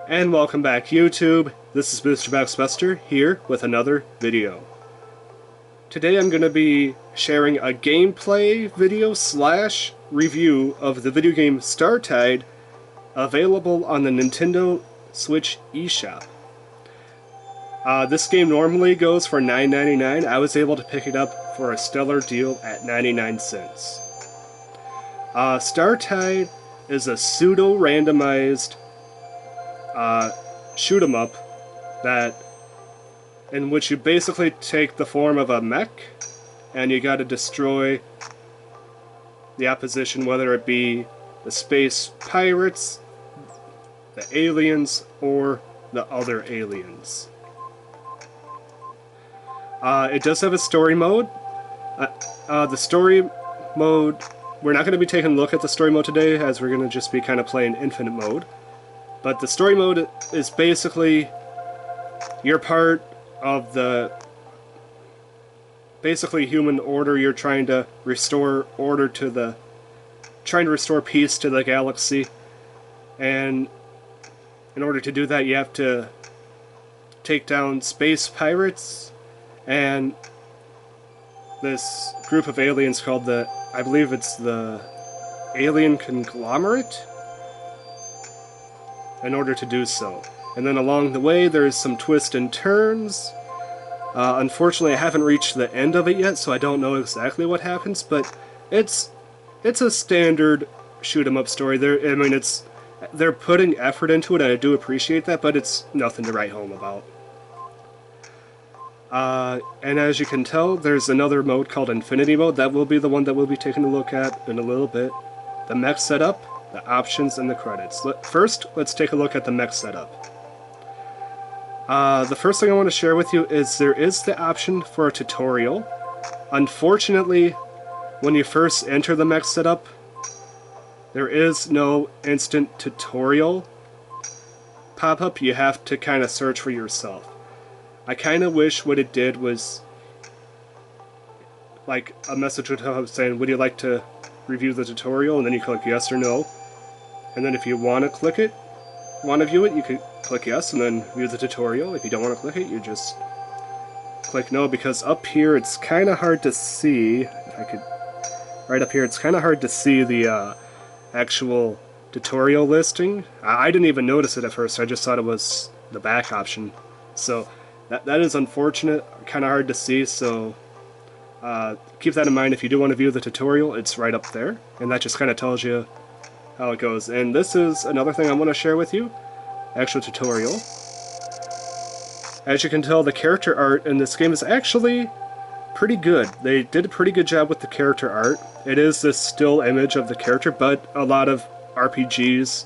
And welcome back, YouTube. This is Mr. Buster here with another video. Today I'm going to be sharing a gameplay video slash review of the video game StarTide, available on the Nintendo Switch eShop. This game normally goes for $9.99. I was able to pick it up for a stellar deal at 99 cents. StarTide is a pseudo randomized shoot 'em up in which you basically take the form of a mech and you gotta destroy the opposition, whether it be the space pirates, the aliens, or the other aliens. It does have a story mode. The story mode, we're not going to be taking a look at the story mode today, as we're going to just be kind of playing infinite mode. But the story mode is basically you're part of the basically human order. You're trying to restore order to the trying to restore peace to the galaxy, and in order to do that you have to take down space pirates and this group of aliens called I believe it's the Alien Conglomerate, in order to do so. And then along the way there's some twists and turns. Unfortunately I haven't reached the end of it yet, so I don't know exactly what happens, but it's a standard shoot 'em up story. They're putting effort into it, and I do appreciate that, but it's nothing to write home about. And as you can tell, there's another mode called Infinity Mode. That will be the one that we'll be taking a look at in a little bit. The mech setup, the options, and the credits. First, let's take a look at the mech setup. The first thing I want to share with you is there is the option for a tutorial. Unfortunately, when you first enter the mech setup, there is no instant tutorial pop-up. You have to kind of search for yourself. I kind of wish what it did was like a message would have saying, would you like to review the tutorial? And then you click yes or no. And then if you want to view it, you can click yes and then view the tutorial. If you don't want to click it, you just click no, because up here it's kind of hard to see. If I could, right up here, it's kind of hard to see the actual tutorial listing. I didn't even notice it at first. I just thought it was the back option. So that is unfortunate, kind of hard to see, so keep that in mind. If you do want to view the tutorial, it's right up there, and that just kind of tells you how it goes. And this is another thing I want to share with you, actual tutorial. As you can tell, the character art in this game is actually pretty good. They did a pretty good job with the character art. It is this still image of the character, but a lot of RPGs,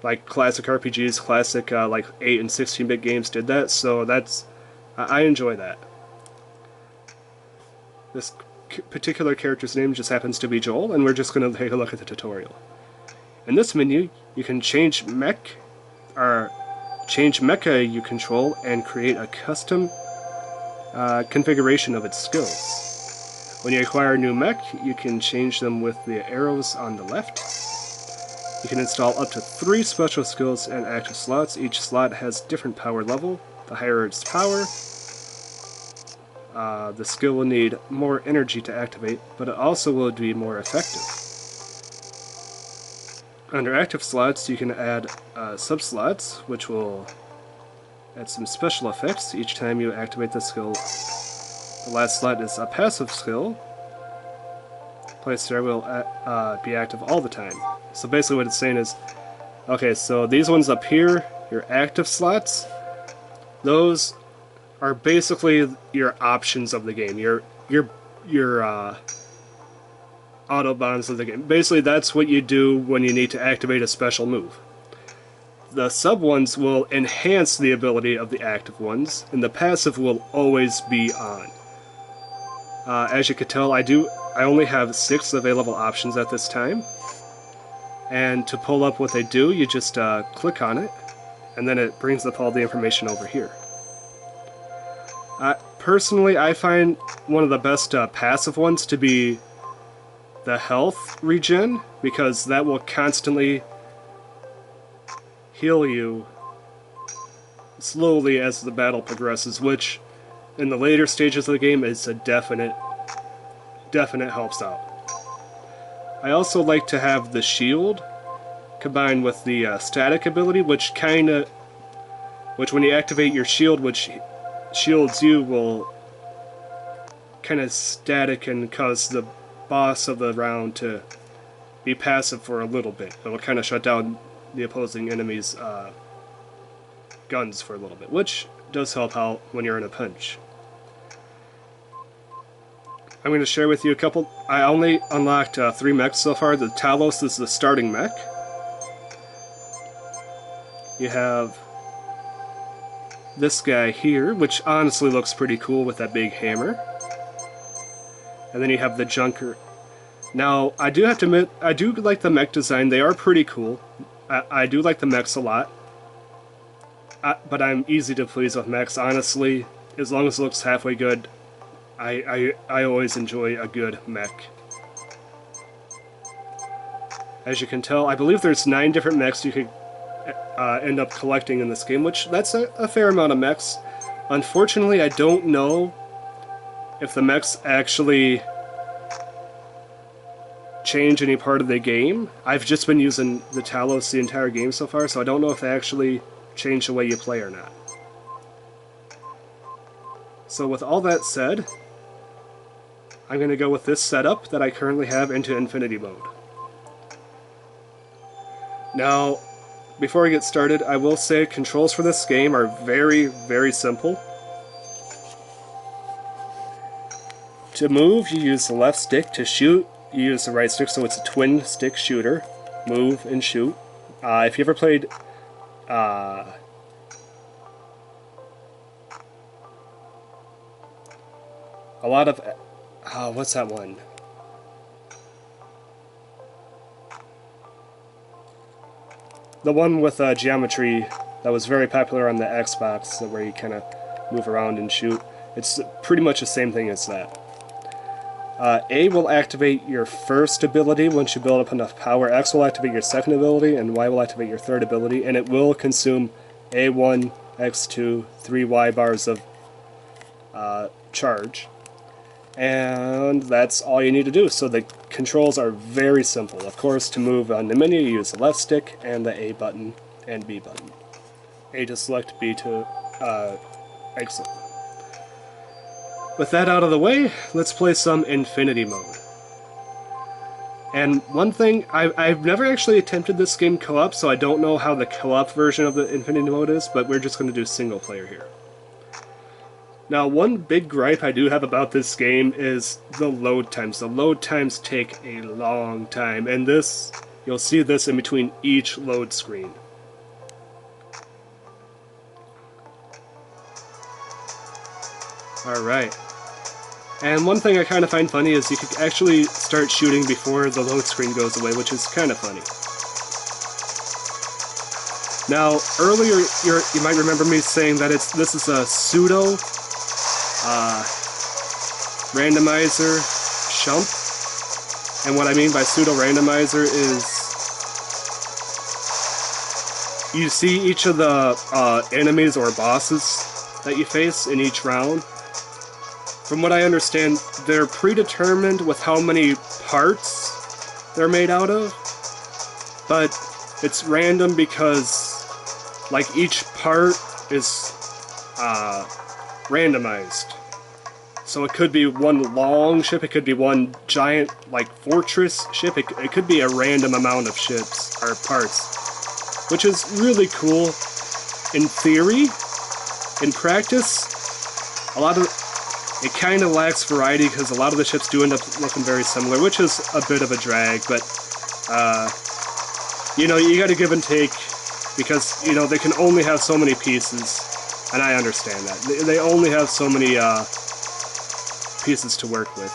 like classic RPGs, classic like 8 and 16-bit games did that, so I enjoy that. This particular character's name just happens to be Joel, and we're just going to take a look at the tutorial. In this menu, you can change mecha you control and create a custom configuration of its skills. When you acquire a new mech, you can change them with the arrows on the left. You can install up to 3 special skills and active slots. Each slot has different power level. The higher its power, the skill will need more energy to activate, but it also will be more effective. Under active slots, you can add sub-slots, which will add some special effects each time you activate the skill. The last slot is a passive skill. Placed there will be active all the time. So basically what it's saying is, okay, so these ones up here, your active slots, those are basically your options of the game, your autobombs of the game. Basically that's what you do when you need to activate a special move. The sub ones will enhance the ability of the active ones, and the passive will always be on. As you can tell, I only have 6 available options at this time, and to pull up what they do, you just click on it, and then it brings up all the information over here. Personally, I find one of the best passive ones to be the health regen, because that will constantly heal you slowly as the battle progresses, which in the later stages of the game is a definite helps out. I also like to have the shield combined with the static ability, which when you activate your shield, which shields you, will kind of static and cause the boss of the round to be passive for a little bit. It'll kind of shut down the opposing enemy's guns for a little bit, which does help out when you're in a pinch. I'm going to share with you a couple. I only unlocked 3 mechs so far. The Talos is the starting mech. You have this guy here, which honestly looks pretty cool with that big hammer. And then you have the Junker. Now, I do have to admit, I do like the mech design. They are pretty cool. I do like the mechs a lot. But I'm easy to please with mechs, honestly. As long as it looks halfway good, I always enjoy a good mech. As you can tell, I believe there's 9 different mechs you could end up collecting in this game, which that's a fair amount of mechs. Unfortunately, I don't know if the mechs actually change any part of the game. I've just been using the Talos the entire game so far, so I don't know if they actually change the way you play or not. So with all that said, I'm going to go with this setup that I currently have into Infinity Mode. Now, before I get started, I will say controls for this game are very, very simple. To move, you use the left stick. To shoot, you use the right stick, so it's a twin stick shooter. Move and shoot. If you ever played a lot of what's that one? The one with geometry that was very popular on the Xbox, where you kind of move around and shoot. It's pretty much the same thing as that. A will activate your first ability once you build up enough power. X will activate your second ability, and Y will activate your third ability, and it will consume A1, X2, 3 Y bars of charge. And that's all you need to do. So the controls are very simple. Of course, to move on the menu, you use the left stick and the A button and B button. A to select, B to exit. With that out of the way, let's play some Infinity Mode. And one thing, I've never actually attempted this game co-op, so I don't know how the co-op version of the Infinity Mode is, but we're just going to do single player here. Now, one big gripe I do have about this game is the load times. The load times take a long time, and this, you'll see this in between each load screen. Alright. And one thing I kind of find funny is you could actually start shooting before the load screen goes away, which is kind of funny. Now, earlier you might remember me saying that this is a pseudo randomizer Shmup. And what I mean by pseudo randomizer is you see each of the enemies or bosses that you face in each round. From what I understand, they're predetermined with how many parts they're made out of, but it's random because, like, each part is randomized. So it could be one long ship, it could be one giant, like, fortress ship, it could be a random amount of ships, or parts, which is really cool in theory. In practice, it kind of lacks variety because a lot of the ships do end up looking very similar, which is a bit of a drag, but, you know, you gotta give and take, because, you know, they can only have so many pieces, and I understand that. They only have so many, pieces to work with.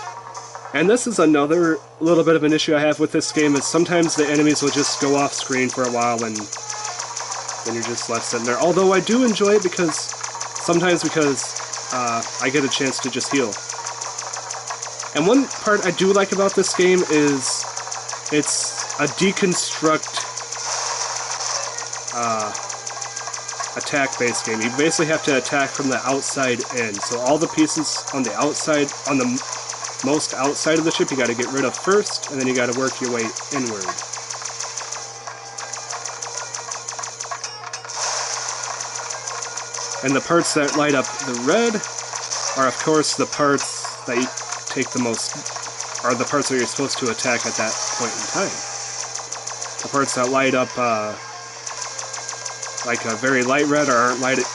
And this is another little bit of an issue I have with this game, is sometimes the enemies will just go off screen for a while, and then you're just left sitting there. Although I do enjoy it because I get a chance to just heal. And one part I do like about this game is it's a deconstruct attack-based game. You basically have to attack from the outside in. So all the pieces on the outside, on the most outside of the ship, you got to get rid of first, and then you got to work your way inward. And the parts that light up the red are, of course, the parts that you take the most, are the parts that you're supposed to attack at that point in time. The parts that light up, like a very light red or aren't lighted,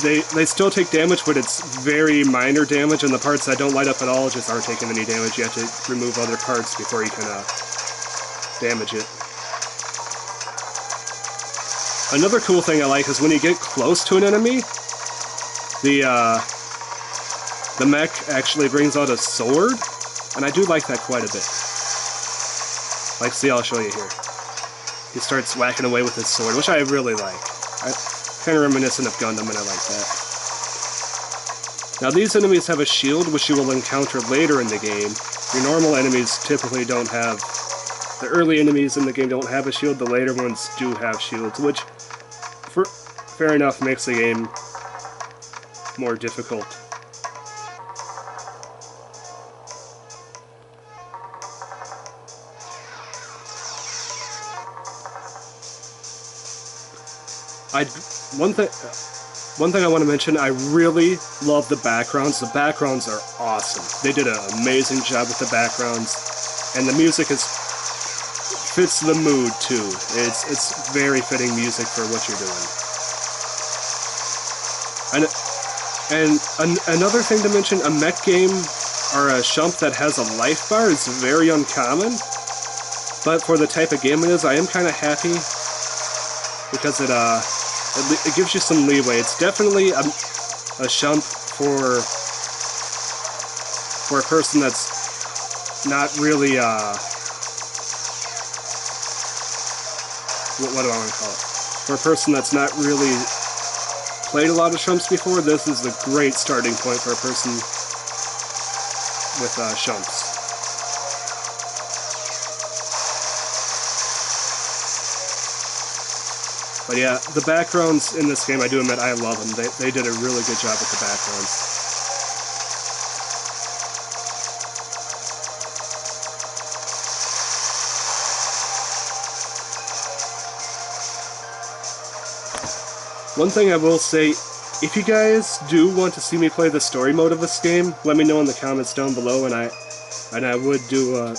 they still take damage, but it's very minor damage, and the parts that don't light up at all just aren't taking any damage. You have to remove other parts before you can damage it. Another cool thing I like is when you get close to an enemy, the mech actually brings out a sword, and I do like that quite a bit. Like, see, I'll show you here. He starts whacking away with his sword, which I really like. Kind of reminiscent of Gundam, and I like that. Now, these enemies have a shield, which you will encounter later in the game. Your normal enemies typically don't have... The early enemies in the game don't have a shield, the later ones do have shields, which, fair enough, makes the game more difficult. One thing I want to mention, I really love the backgrounds. The backgrounds are awesome. They did an amazing job with the backgrounds, and the music fits the mood too. It's very fitting music for what you're doing. And another thing to mention, a mech game or a Shmup that has a life bar is very uncommon. But for the type of game it is, I am kind of happy because it gives you some leeway. It's definitely a Shmup for a person that's not really what do I want to call it? For a person that's not really played a lot of Shmups before, this is a great starting point for a person with Shmups. But yeah, the backgrounds in this game, I do admit, I love them. They did a really good job with the backgrounds. One thing I will say, if you guys do want to see me play the story mode of this game, let me know in the comments down below, and I would do a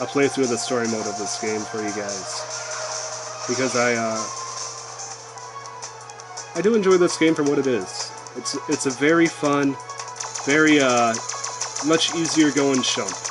playthrough of the story mode of this game for you guys. Because I do enjoy this game for what it is. It's a very fun, very much easier going Shmup.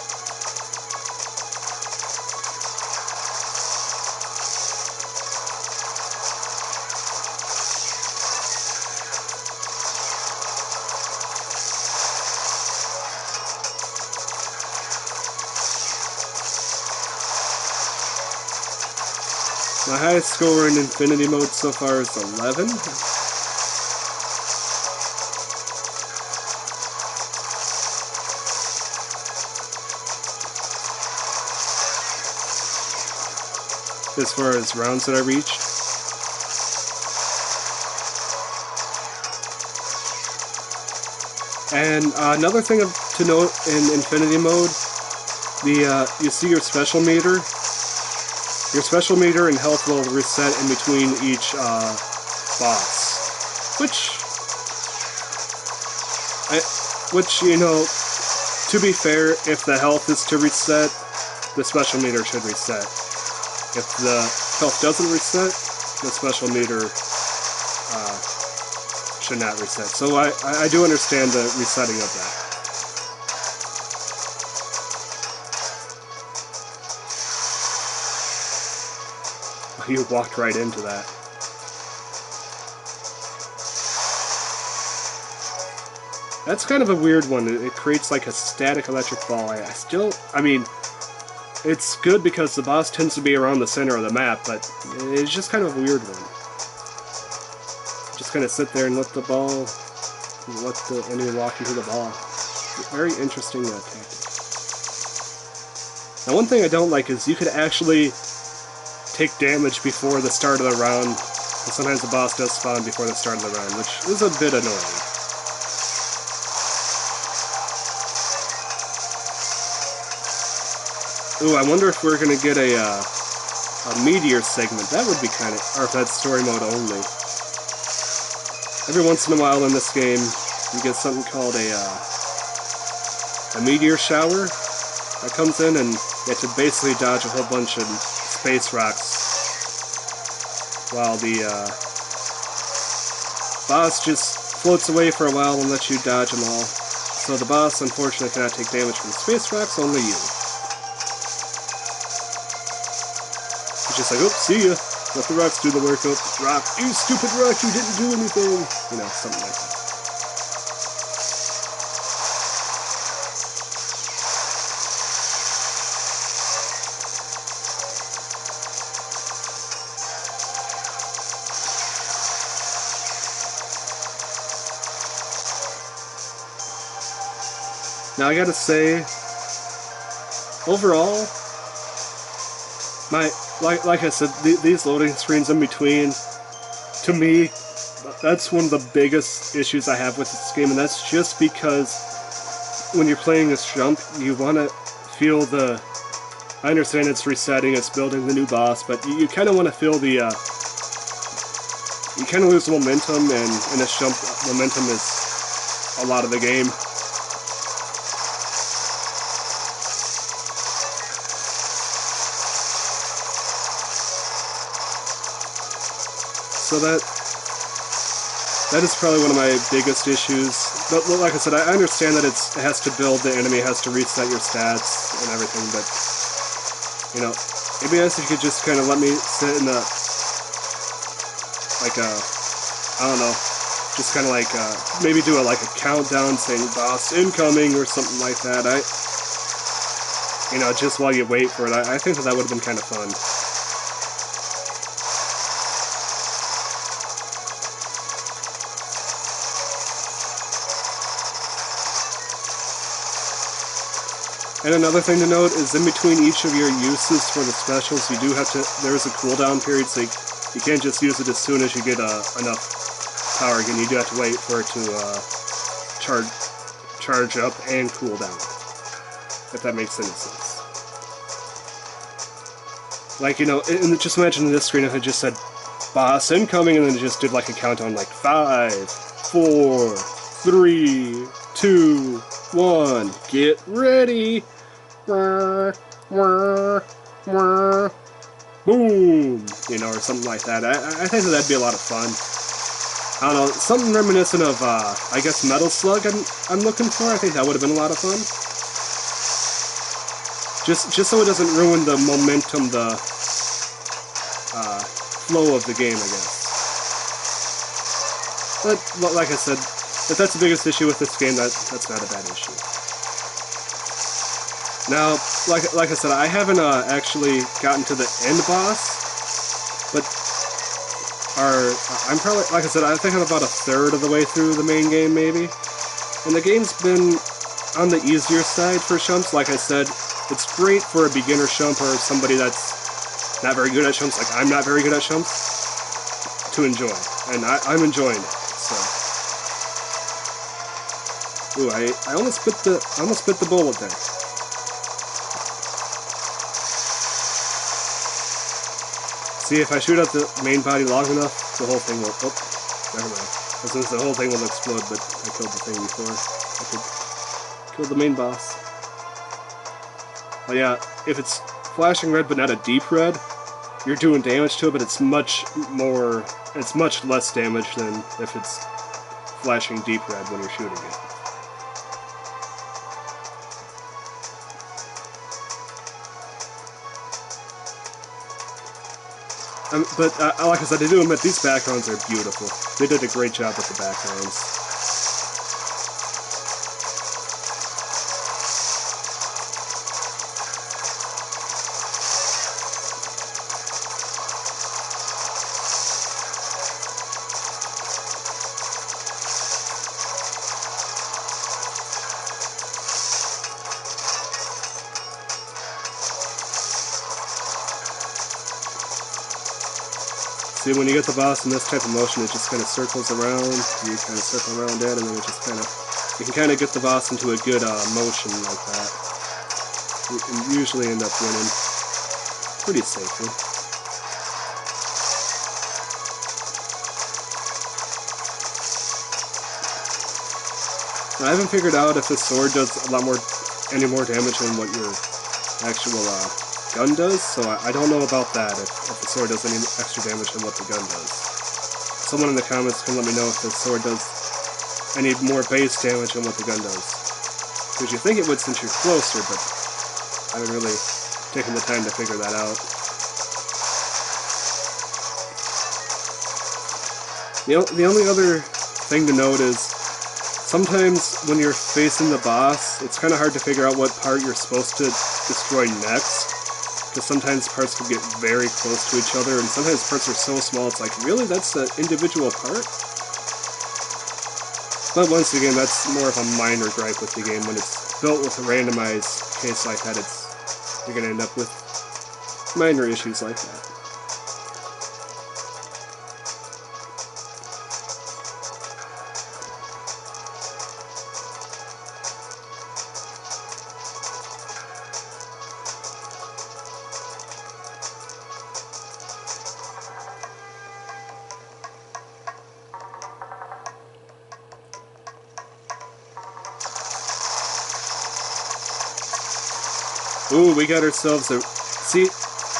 My highest score in Infinity Mode so far is 11. As far as rounds that I reached. And another thing to note in Infinity Mode, you see your special meter. Your special meter and health will reset in between each boss, which, you know, to be fair, if the health is to reset, the special meter should reset. If the health doesn't reset, the special meter should not reset. So I do understand the resetting of that. You walked right into that. That's kind of a weird one. It creates like a static electric ball. I mean, it's good because the boss tends to be around the center of the map, but it's just kind of a weird one. Just kind of sit there and let the enemy walk into the ball. Very interesting tactic. Now, one thing I don't like is you could actually take damage before the start of the round And sometimes the boss does spawn before the start of the run, which is a bit annoying. Ooh, I wonder if we're gonna get a Meteor segment. That would be kind of... or if that's story mode only. Every once in a while in this game, you get something called a Meteor Shower that comes in, and you have to basically dodge a whole bunch of space rocks while the boss just floats away for a while and lets you dodge them all. So the boss, unfortunately, cannot take damage from space rocks, only you. He's just like, oops, see ya. Let the rocks do the work. Oh, rock, you stupid rock, you didn't do anything. You know, something like that. Now I gotta say, overall, like I said, these loading screens in between, to me, that's one of the biggest issues I have with this game, and that's just because when you're playing this jump, you want to feel the... I understand it's resetting, it's building the new boss, but you kind of want to feel the... you kind of lose momentum, and in this jump, momentum is a lot of the game. So that is probably one of my biggest issues. But like I said, I understand that it has to build the enemy, has to reset your stats and everything, but, you know, it'd be nice if you could just kind of let me sit in a, like a, I don't know, just kind of like, maybe do a countdown saying boss incoming or something like that. You know, just while you wait for it. I think that would have been kind of fun. And another thing to note is in between each of your uses for the specials, you do have to, there is a cooldown period, so you can't just use it as soon as you get enough power again. You do have to wait for it to charge up and cool down, if that makes any sense. Like, you know, just imagine in this screen if it just said, boss incoming, and then it just did like a countdown like 5, 4, 3, 2, 1, get ready! Boom! You know, or something like that. I think that'd be a lot of fun. I don't know, something reminiscent of, I guess Metal Slug I'm looking for. I think that would have been a lot of fun. Just so it doesn't ruin the momentum, the flow of the game, I guess. But, like I said, if that's the biggest issue with this game, that's not a bad issue. Now, like I said, I haven't actually gotten to the end boss, but I'm probably, like I said, I think I'm about a third of the way through the main game, maybe. And the game's been on the easier side for shumps. Like I said, it's great for a beginner shump or somebody that's not very good at shumps, like I'm not very good at shumps, to enjoy. And I'm enjoying it, so... Ooh, I almost bit the bullet there. See, if I shoot at the main body long enough, the whole thing will... Oh, never mind. As soon as the whole thing will explode, but I killed the thing before. I could kill the main boss. Oh yeah, if it's flashing red but not a deep red, you're doing damage to it, but it's much less damage than if it's flashing deep red when you're shooting it. But like I said, I do admit these backgrounds are beautiful. They did a great job with the backgrounds. See, when you get the boss in this type of motion, it just kind of circles around. You kind of circle around it, and then it just kind of... You can kind of get the boss into a good motion like that. You can usually end up winning pretty safely. I haven't figured out if this sword does any more damage than what your actual gun does, so I don't know about that, if the sword does any extra damage than what the gun does. Someone in the comments can let me know if the sword does any more base damage than what the gun does. Because you think it would since you're closer, but I haven't really taken the time to figure that out. The only other thing to note is, sometimes when you're facing the boss, it's kind of hard to figure out what part you're supposed to destroy next. Because sometimes parts can get very close to each other, and sometimes parts are so small, it's like, really? That's an individual part? But once again, that's more of a minor gripe with the game. When it's built with a randomized case like that, you're going to end up with minor issues like that. Ooh, we got ourselves a... See,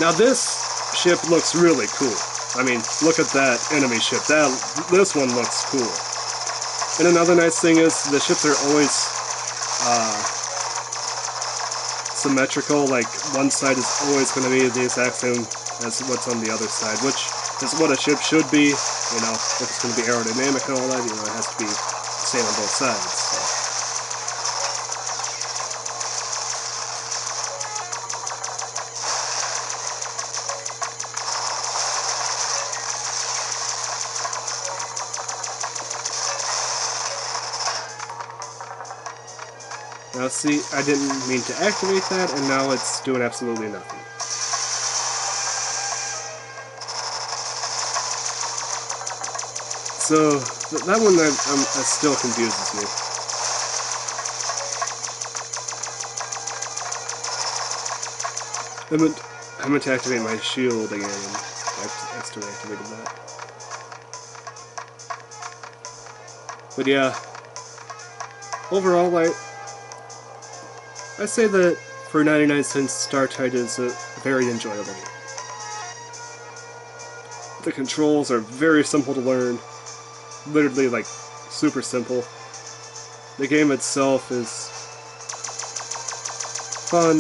now this ship looks really cool. I mean, look at that enemy ship. This one looks cool. And another nice thing is, the ships are always symmetrical. Like, one side is always going to be the exact same as what's on the other side, which is what a ship should be. You know, if it's going to be aerodynamic and all that, you know, it has to be the same on both sides. So. Now see, I didn't mean to activate that, and now it's doing absolutely nothing. So, that one that still confuses me. I meant to activate my shield again, and I still activated that. But yeah, overall, I say that for 99 cents, StarTide is a very enjoyable game. The controls are very simple to learn, literally like super simple. The game itself is fun,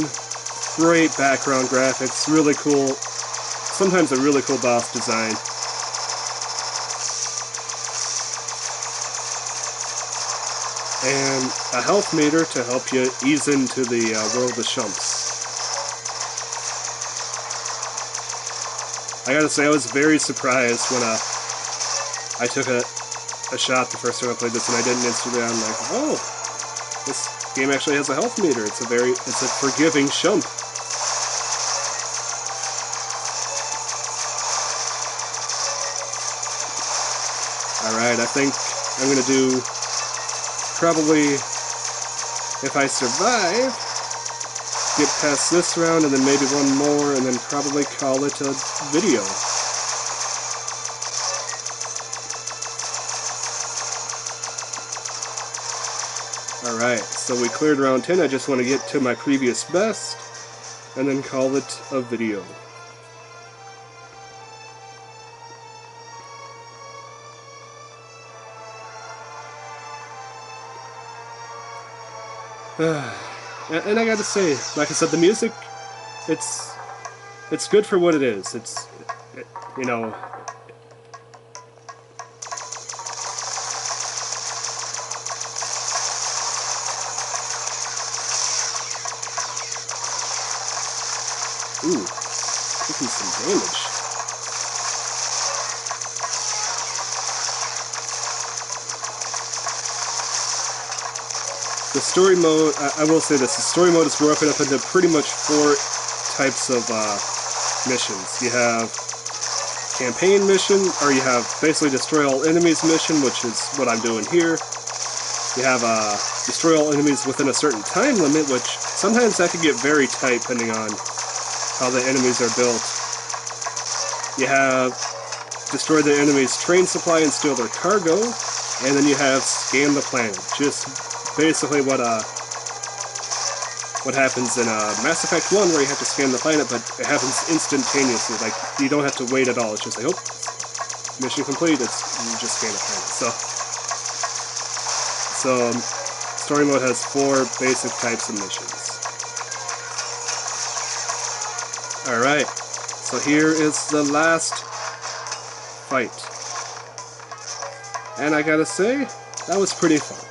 great background graphics, really cool, sometimes a really cool boss design. And a health meter to help you ease into the world of Shmup's. I gotta say, I was very surprised when I took a shot the first time I played this and I didn't instantly. I'm like, oh, this game actually has a health meter. It's a forgiving Shmup. Alright, I think I'm gonna do, probably, if I survive, get past this round and then maybe one more and then probably call it a video. Alright, so we cleared round 10. I just want to get to my previous best and then call it a video. And I gotta say, like I said, the music, it's good for what it is. You know, ooh, taking some damage. The story mode, I will say this, the story mode is broken up into pretty much 4 types of missions. You have campaign mission, or you have basically destroy all enemies mission, which is what I'm doing here. You have destroy all enemies within a certain time limit, which sometimes that can get very tight depending on how the enemies are built. You have destroy the enemy's train supply and steal their cargo, and then you have scan the planet. Just basically what happens in Mass Effect 1, where you have to scan the planet, but it happens instantaneously. Like, you don't have to wait at all. It's just like, oh, mission complete. You just scan the planet. So story mode has 4 basic types of missions. Alright, so here is the last fight. And I gotta say, that was pretty fun.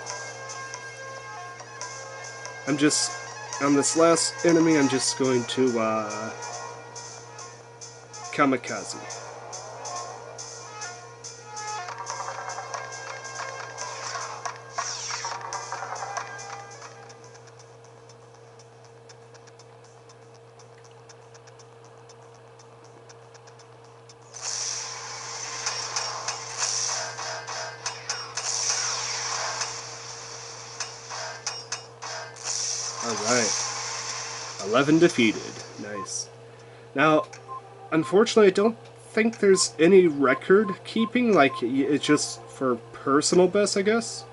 On this last enemy, I'm just going to, kamikaze. Alright. 11 defeated. Nice. Now, unfortunately, I don't think there's any record keeping. Like, it's just for personal best, I guess.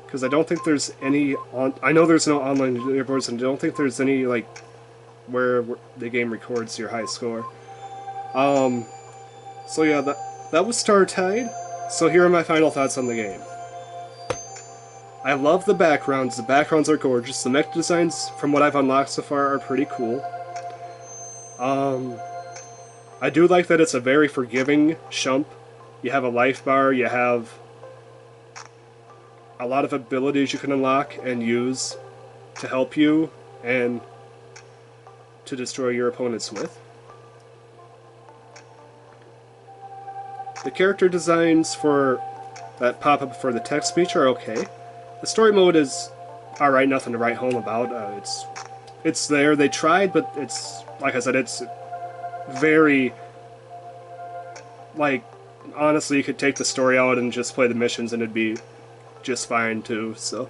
Because I don't think there's any I know there's no online leaderboards, and I don't think there's any, like, where the game records your high score. So yeah, that was StarTide. So here are my final thoughts on the game. I love the backgrounds. The backgrounds are gorgeous. The mech designs, from what I've unlocked so far, are pretty cool. I do like that it's a very forgiving Shmup. You have a life bar, you have a lot of abilities you can unlock and use to help you and to destroy your opponents with. The character designs for that pop up for the text speech are okay. The story mode is alright, nothing to write home about. It's there. They tried, but it's, like I said, it's very, like, honestly, you could take the story out and just play the missions and it'd be just fine too. So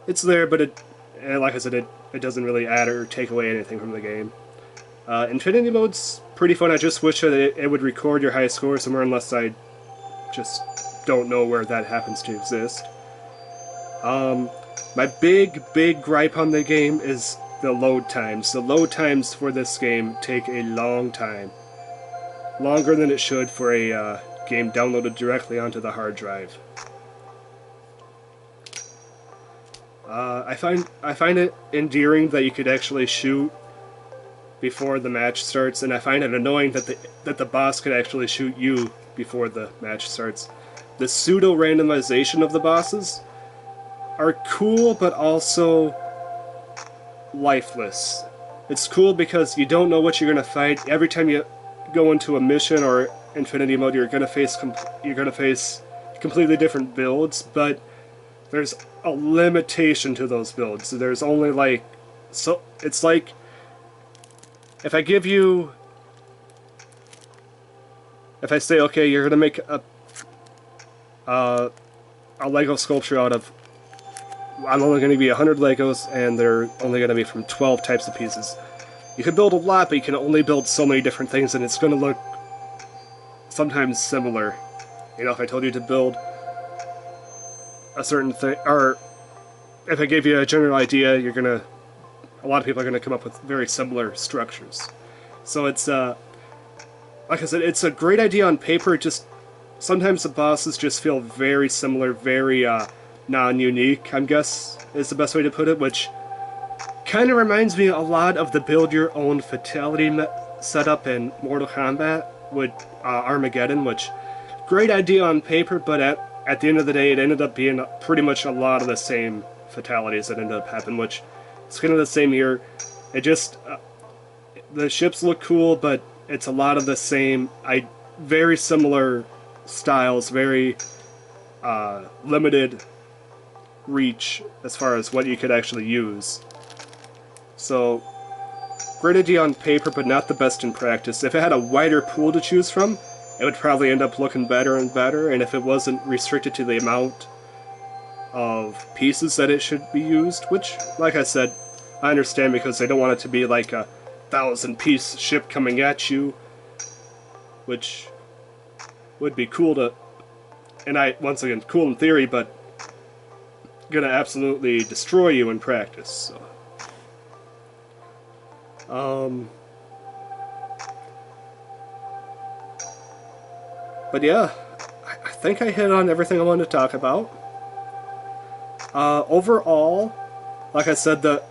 it's there, but like I said, it doesn't really add or take away anything from the game. Infinity mode's pretty fun. I just wish that it would record your high score somewhere, unless I just don't know where that happens to exist. My big gripe on the game is the load times. The load times for this game take a long time. Longer than it should for a game downloaded directly onto the hard drive. I find it endearing that you could actually shoot before the match starts, and I find it annoying that the boss could actually shoot you before the match starts. The pseudo randomization of the bosses are cool, but also lifeless. It's cool because you don't know what you're gonna fight. Every time you go into a mission or Infinity mode, you're gonna face completely different builds, but there's a limitation to those builds. There's only it's like if I say, okay, you're gonna make a Lego sculpture out of, I'm only going to be 100 Legos, and they're only going to be from 12 types of pieces. You can build a lot, but you can only build so many different things, and it's going to look sometimes similar. You know, if I told you to build a certain thing, or if I gave you a general idea, a lot of people are going to come up with very similar structures. So it's, like I said, it's a great idea on paper. Just sometimes the bosses just feel very similar, very non-unique, I guess is the best way to put it, which kind of reminds me a lot of the build your own fatality setup in Mortal Kombat with Armageddon, which great idea on paper, but at the end of the day it ended up being pretty much a lot of the same fatalities that ended up happening, which is kind of the same here. It just the ships look cool, but it's a lot of the same, very similar styles, very limited reach as far as what you could actually use. So great idea on paper, but not the best in practice. If it had a wider pool to choose from, it would probably end up looking better and better, and if it wasn't restricted to the amount of pieces that it should be used, which, like I said, I understand because they don't want it to be like a 1,000-piece ship coming at you, which would be cool to, and once again, cool in theory, but gonna absolutely destroy you in practice. So. But yeah, I think I hit on everything I wanted to talk about. Overall, like I said, the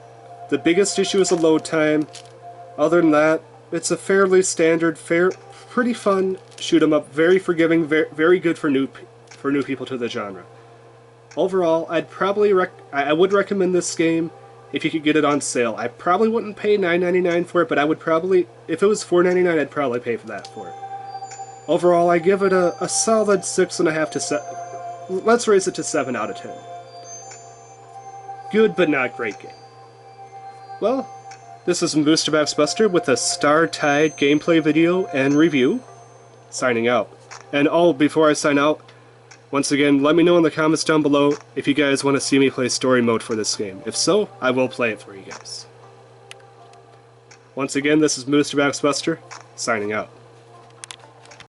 biggest issue is the load time. Other than that, it's a fairly standard, pretty fun shoot 'em up, very forgiving, very good for new people to the genre. Overall, I would recommend this game if you could get it on sale. I probably wouldn't pay $9.99 for it, but I would probably, if it was $4.99, I'd probably pay for that for it. Overall, I give it a solid 6.5 to 7. Let's raise it to 7 out of 10. Good, but not great game. Well, this is Booster Box Buster with a StarTide gameplay video and review. Signing out. And before I sign out, once again, let me know in the comments down below if you guys want to see me play story mode for this game. If so, I will play it for you guys. Once again, this is Booster Box Buster, signing out.